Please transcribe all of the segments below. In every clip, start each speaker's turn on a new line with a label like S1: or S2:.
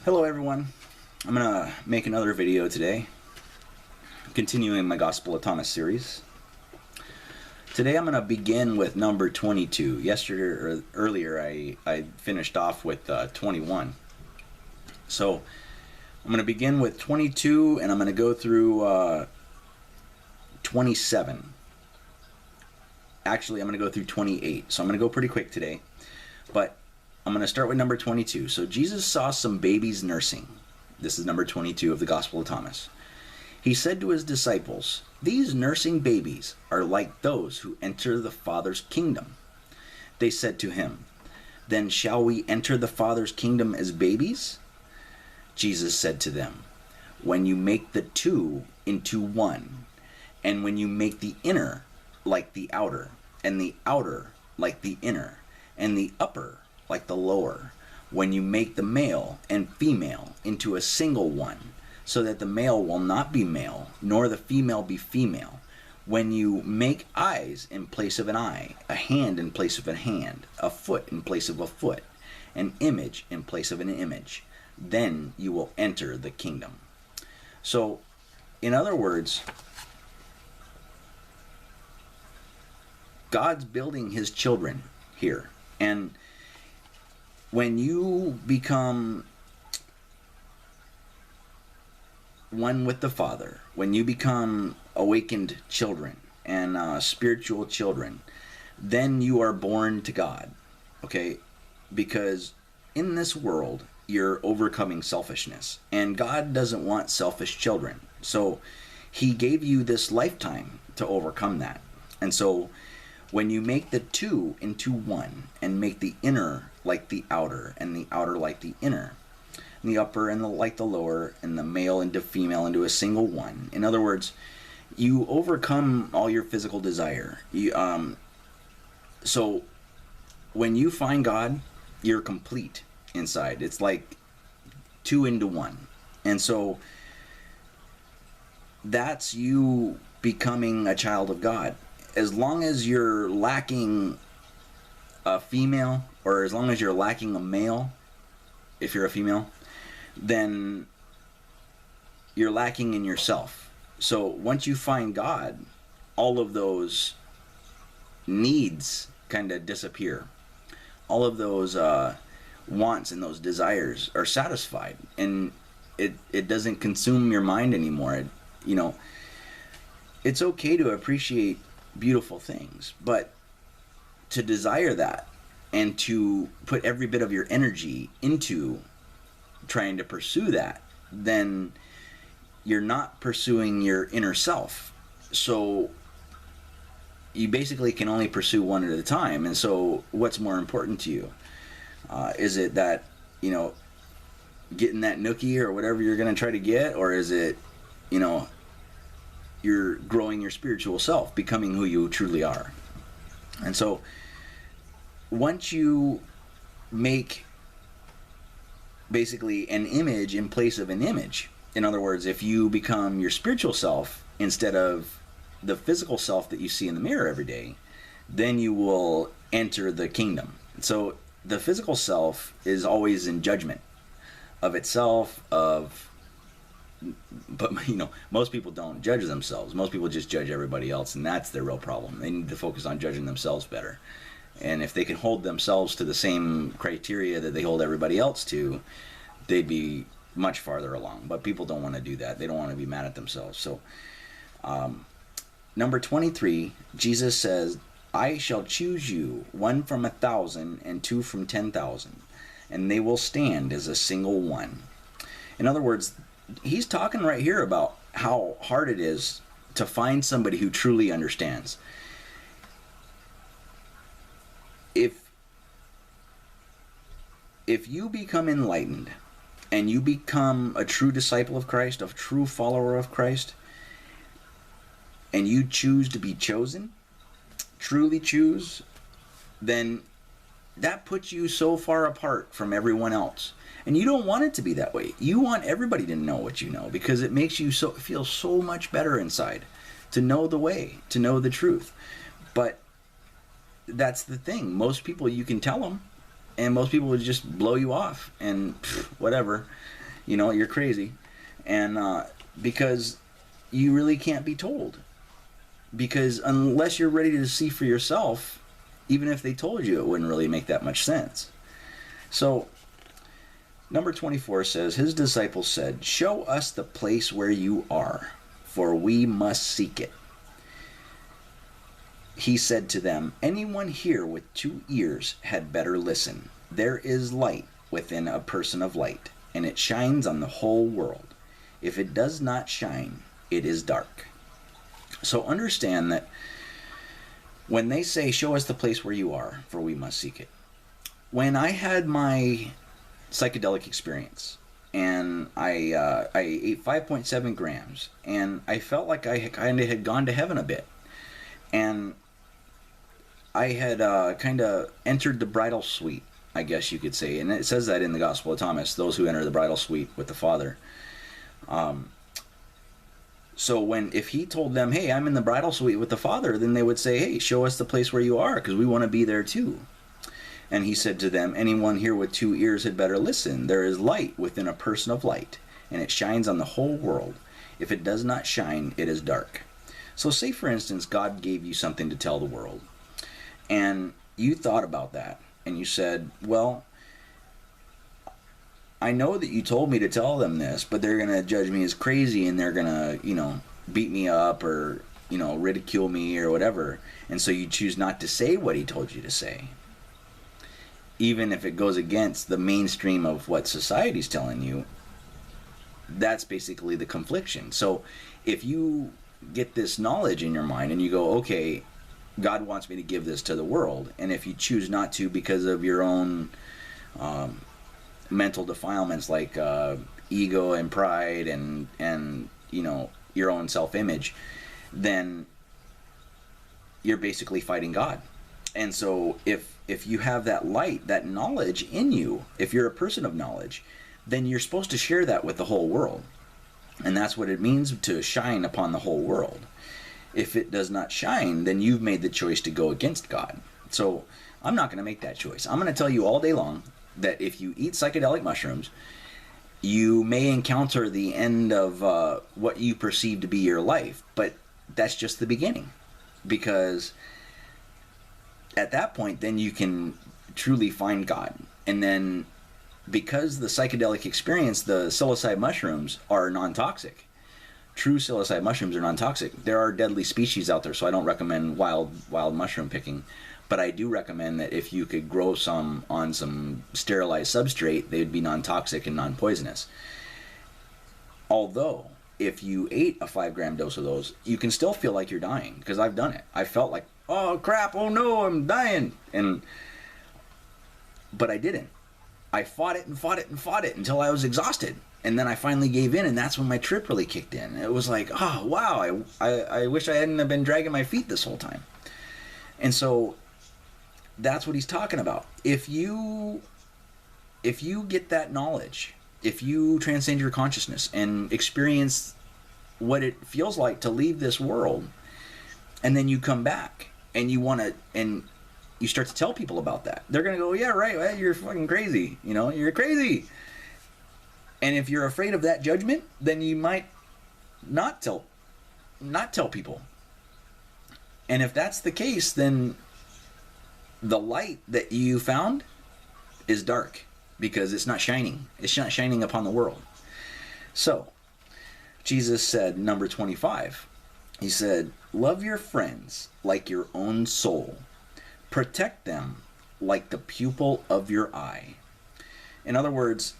S1: Hello everyone. I'm going to make another video today, continuing my Gospel of Thomas series. Today I'm going to begin with number 22. Earlier I finished off with 21. So I'm going to begin with 22 and I'm going to go through 27. Actually, I'm going to go through 28. So I'm going to go pretty quick today. But I'm going to start with number 22. So Jesus saw some babies nursing. This is number 22 of the Gospel of Thomas. He said to his disciples, "These nursing babies are like those who enter the Father's kingdom." They said to him, "Then shall we enter the Father's kingdom as babies?" Jesus said to them, "When you make the two into one, and when you make the inner like the outer, and the outer like the inner, and the upper like the lower, when you make the male and female into a single one, so that the male will not be male, nor the female be female, when you make eyes in place of an eye, a hand in place of a hand, a foot in place of a foot, an image in place of an image, then you will enter the kingdom." So, in other words, God's building his children here. And when you become one with the Father, when you become awakened children and spiritual children, then you are born to God, okay? Because in this world, you're overcoming selfishness, and God doesn't want selfish children. So he gave you this lifetime to overcome that. And so when you make the two into one and make the inner like the outer and the outer like the inner, and the upper and like the lower, and the male into female into a single one. In other words, you overcome all your physical desire. So when you find God, you're complete inside. It's like two into one. And so that's you becoming a child of God. As long as you're lacking a female, or as long as you're lacking a male, if you're a female, then you're lacking in yourself. So once you find God, all of those needs kind of disappear. All of those wants and those desires are satisfied, and it doesn't consume your mind anymore. It's okay to appreciate beautiful things, but to desire that and to put every bit of your energy into trying to pursue that, then you're not pursuing your inner self. So you basically can only pursue one at a time. And so what's more important to you? Is it that, getting that nookie or whatever you're going to try to get? Or is it, you're growing your spiritual self, becoming who you truly are? And so once you make basically an image in place of an image, in other words, if you become your spiritual self instead of the physical self that you see in the mirror every day, then you will enter the kingdom. So the physical self is always in judgment of itself, but most people don't judge themselves. Most people just judge everybody else, and that's their real problem. They need to focus on judging themselves better. And if they can hold themselves to the same criteria that they hold everybody else to, they'd be much farther along. But people don't want to do that. They don't want to be mad at themselves. So number 23, Jesus says, "I shall choose you, one from 1,000 and two from 10,000, and they will stand as a single one." In other words, he's talking right here about how hard it is to find somebody who truly understands. If you become enlightened and you become a true disciple of Christ, a true follower of Christ, and you choose to be chosen, truly choose, then that puts you so far apart from everyone else. And you don't want it to be that way. You want everybody to know what you know, because it makes you feel so much better inside to know the way, to know the truth. But that's the thing. Most people, you can tell them, and most people would just blow you off and whatever, you're crazy. And because you really can't be told, because unless you're ready to see for yourself, even if they told you, it wouldn't really make that much sense. So number 24 says, his disciples said, show us the place where you are, for we must seek it. He said to them, anyone here with 2 ears had better listen. There is light within a person of light, and it shines on the whole world. If it does not shine, it is dark. So understand that when they say, show us the place where you are, for we must seek it. When I had my psychedelic experience, and I ate 5.7 grams, and I felt like I kind of had gone to heaven a bit. And I had kind of entered the bridal suite, I guess you could say. And it says that in the Gospel of Thomas, those who enter the bridal suite with the Father. So if he told them, hey, I'm in the bridal suite with the Father, then they would say, hey, show us the place where you are, because we want to be there too. And he said to them, anyone here with 2 ears had better listen. There is light within a person of light, and it shines on the whole world. If it does not shine, it is dark. So say, for instance, God gave you something to tell the world, and you thought about that, and you said, well, I know that you told me to tell them this, but they're going to judge me as crazy, and they're going to, beat me up or, ridicule me or whatever. And so you choose not to say what he told you to say, even if it goes against the mainstream of what society's telling you. That's basically the confliction. So if you get this knowledge in your mind and you go, okay, God wants me to give this to the world, and if you choose not to because of your own mental defilements like ego and pride and your own self-image, then you're basically fighting God. And so if you have that light, that knowledge in you, if you're a person of knowledge, then you're supposed to share that with the whole world. And that's what it means to shine upon the whole world. If it does not shine, then you've made the choice to go against God. So I'm not going to make that choice. I'm going to tell you all day long that if you eat psychedelic mushrooms, you may encounter the end of what you perceive to be your life. But that's just the beginning. Because at that point, then you can truly find God. And then because the psychedelic experience, the psilocybe mushrooms are non-toxic. True psilocybe mushrooms are non-toxic. There are deadly species out there, so I don't recommend wild mushroom picking. But I do recommend that if you could grow some on some sterilized substrate, they would be non-toxic and non-poisonous. Although, if you ate a 5-gram dose of those, you can still feel like you're dying, because I've done it. I felt like, oh crap, oh no, I'm dying. But I didn't. I fought it and fought it and fought it until I was exhausted. And then I finally gave in, and that's when my trip really kicked in. It was like, oh, wow, I wish I hadn't have been dragging my feet this whole time. And so that's what he's talking about. If you get that knowledge, if you transcend your consciousness and experience what it feels like to leave this world, and then you come back and you start to tell people about that, they're going to go, yeah, right, well, you're fucking crazy. You're crazy. And if you're afraid of that judgment, then you might not tell people. And if that's the case, then the light that you found is dark, because it's not shining. It's not shining upon the world. So, Jesus said, number 25, he said, love your friends like your own soul. Protect them like the pupil of your eye. In other words,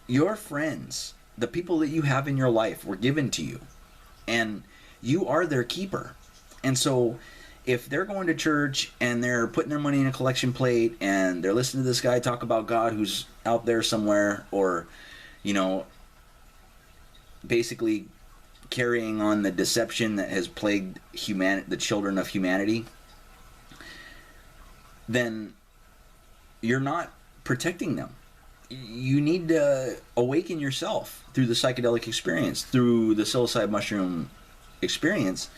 S1: your friends, the people that you have in your life, were given to you, and you are their keeper. And so if they're going to church and they're putting their money in a collection plate and they're listening to this guy talk about God who's out there somewhere, or basically carrying on the deception that has plagued the children of humanity, then you're not protecting them. You need to awaken yourself through the psychedelic experience, through the psilocybe mushroom experience,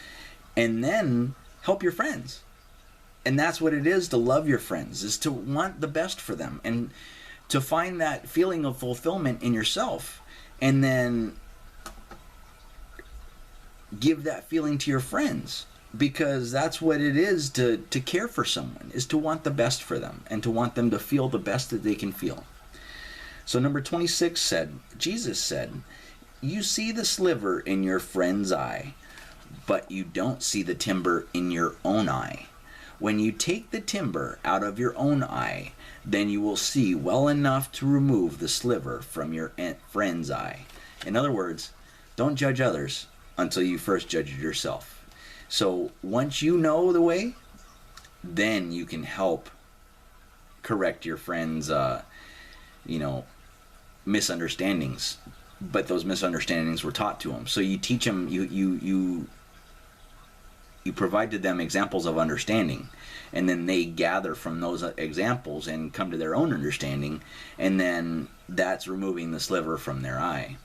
S1: and then help your friends. And that's what it is to love your friends, is to want the best for them and to find that feeling of fulfillment in yourself, and then give that feeling to your friends, because that's what it is to care for someone, is to want the best for them and to want them to feel the best that they can feel. So number 26 said, Jesus said, you see the sliver in your friend's eye, but you don't see the timber in your own eye. When you take the timber out of your own eye, then you will see well enough to remove the sliver from your friend's eye. In other words, don't judge others until you first judge yourself. So once you know the way, then you can help correct your friends' misunderstandings. But those misunderstandings were taught to them. So you teach them, you provide to them examples of understanding, and then they gather from those examples and come to their own understanding, and then that's removing the sliver from their eye.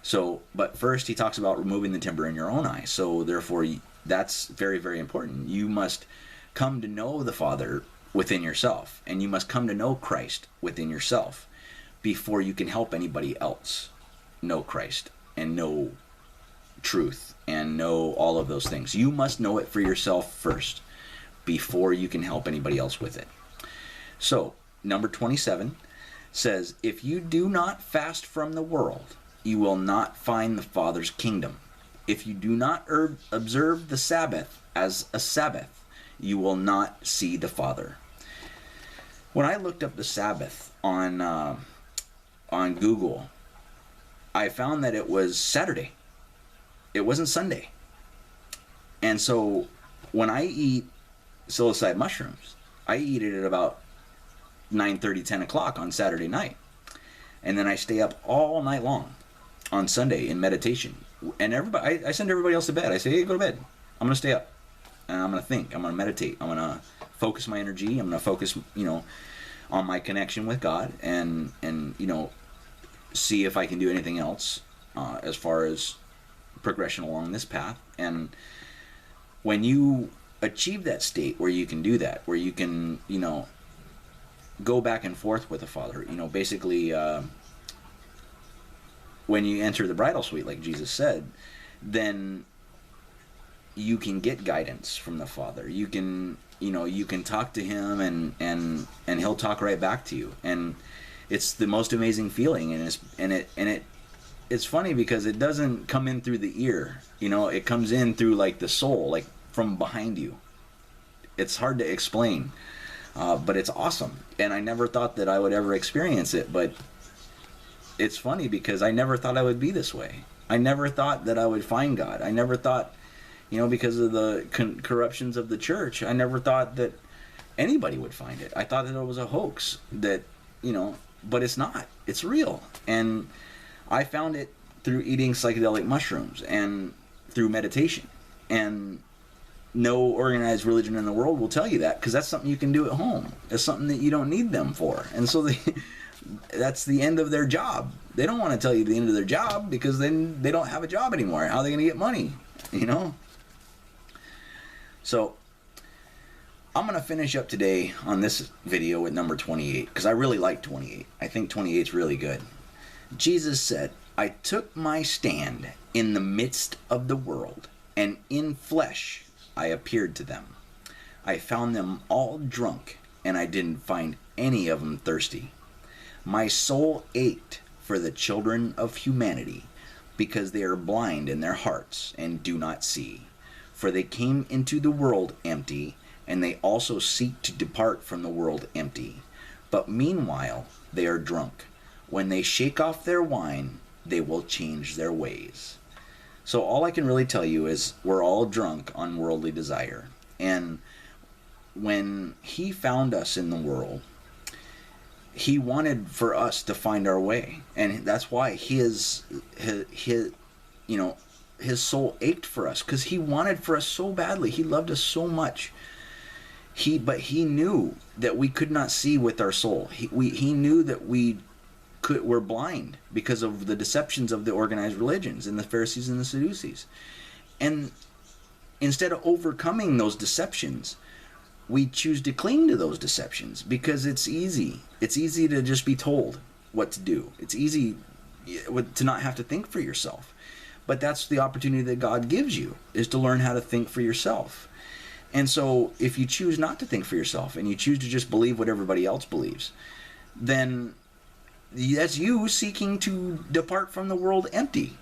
S1: So, but first he talks about removing the timber in your own eye. So therefore, that's very, very important. You must come to know the Father within yourself, and you must come to know Christ within yourself before you can help anybody else know Christ and know truth and know all of those things. You must know it for yourself first before you can help anybody else with it. So, number 27 says, if you do not fast from the world, you will not find the Father's kingdom. If you do not observe the Sabbath as a Sabbath, you will not see the Father. When I looked up the Sabbath on Google, I found that it was Saturday. It wasn't Sunday. And so when I eat psilocybin mushrooms, I eat it at about 9:30, 10 o'clock on Saturday night. And then I stay up all night long on Sunday in meditation. And I send everybody else to bed. I say, hey, go to bed. I'm going to stay up. And I'm going to think. I'm going to meditate. I'm going to focus my energy. I'm going to focus, on my connection with God, and see if I can do anything else as far as progression along this path. And when you achieve that state where you can do that, where you can, go back and forth with the Father, basically when you enter the bridal suite, like Jesus said, then you can get guidance from the Father. You can, you can talk to him, and he'll talk right back to you. And it's the most amazing feeling, and it's funny because it doesn't come in through the ear. It comes in through like the soul, like from behind you. It's hard to explain, but it's awesome. And I never thought that I would ever experience it, but it's funny because I never thought I would be this way. I never thought that I would find God. I never thought, because of the corruptions of the church, I never thought that anybody would find it. I thought that it was a hoax, that, but it's not. It's real. And I found it through eating psychedelic mushrooms and through meditation. And no organized religion in the world will tell you that, because that's something you can do at home. It's something that you don't need them for. And so that's the end of their job. They don't want to tell you the end of their job, because then they don't have a job anymore. How are they going to get money? So I'm going to finish up today on this video with number 28, because I really like 28. I think 28 is really good. Jesus said, I took my stand in the midst of the world, and in flesh I appeared to them. I found them all drunk, and I didn't find any of them thirsty. My soul ached for the children of humanity, because they are blind in their hearts and do not see. For they came into the world empty, and they also seek to depart from the world empty. But meanwhile they are drunk. When they shake off their wine, they will change their ways. So all I can really tell you is we're all drunk on worldly desire. And when he found us in the world, he wanted for us to find our way. And that's why his soul ached for us, because he wanted for us so badly. He loved us so much. But he knew that we could not see with our soul. He knew that we're blind because of the deceptions of the organized religions and the Pharisees and the Sadducees. And instead of overcoming those deceptions, we choose to cling to those deceptions because it's easy. It's easy to just be told what to do. It's easy to not have to think for yourself. But that's the opportunity that God gives you, is to learn how to think for yourself. And so if you choose not to think for yourself and you choose to just believe what everybody else believes, then that's you seeking to depart from the world empty.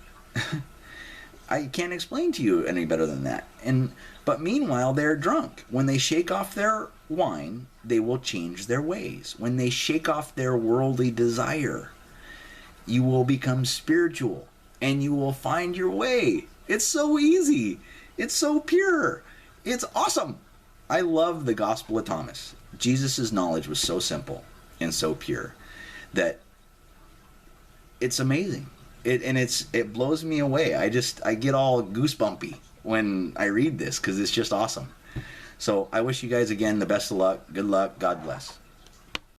S1: I can't explain to you any better than that. But meanwhile, they're drunk. When they shake off their wine, they will change their ways. When they shake off their worldly desire, you will become spiritual and you will find your way. It's so easy. It's so pure. It's awesome. I love the Gospel of Thomas. Jesus' knowledge was so simple and so pure that it's amazing. It blows me away. I get all goosebumpy when I read this because it's just awesome. So I wish you guys again the best of luck. Good luck. God bless.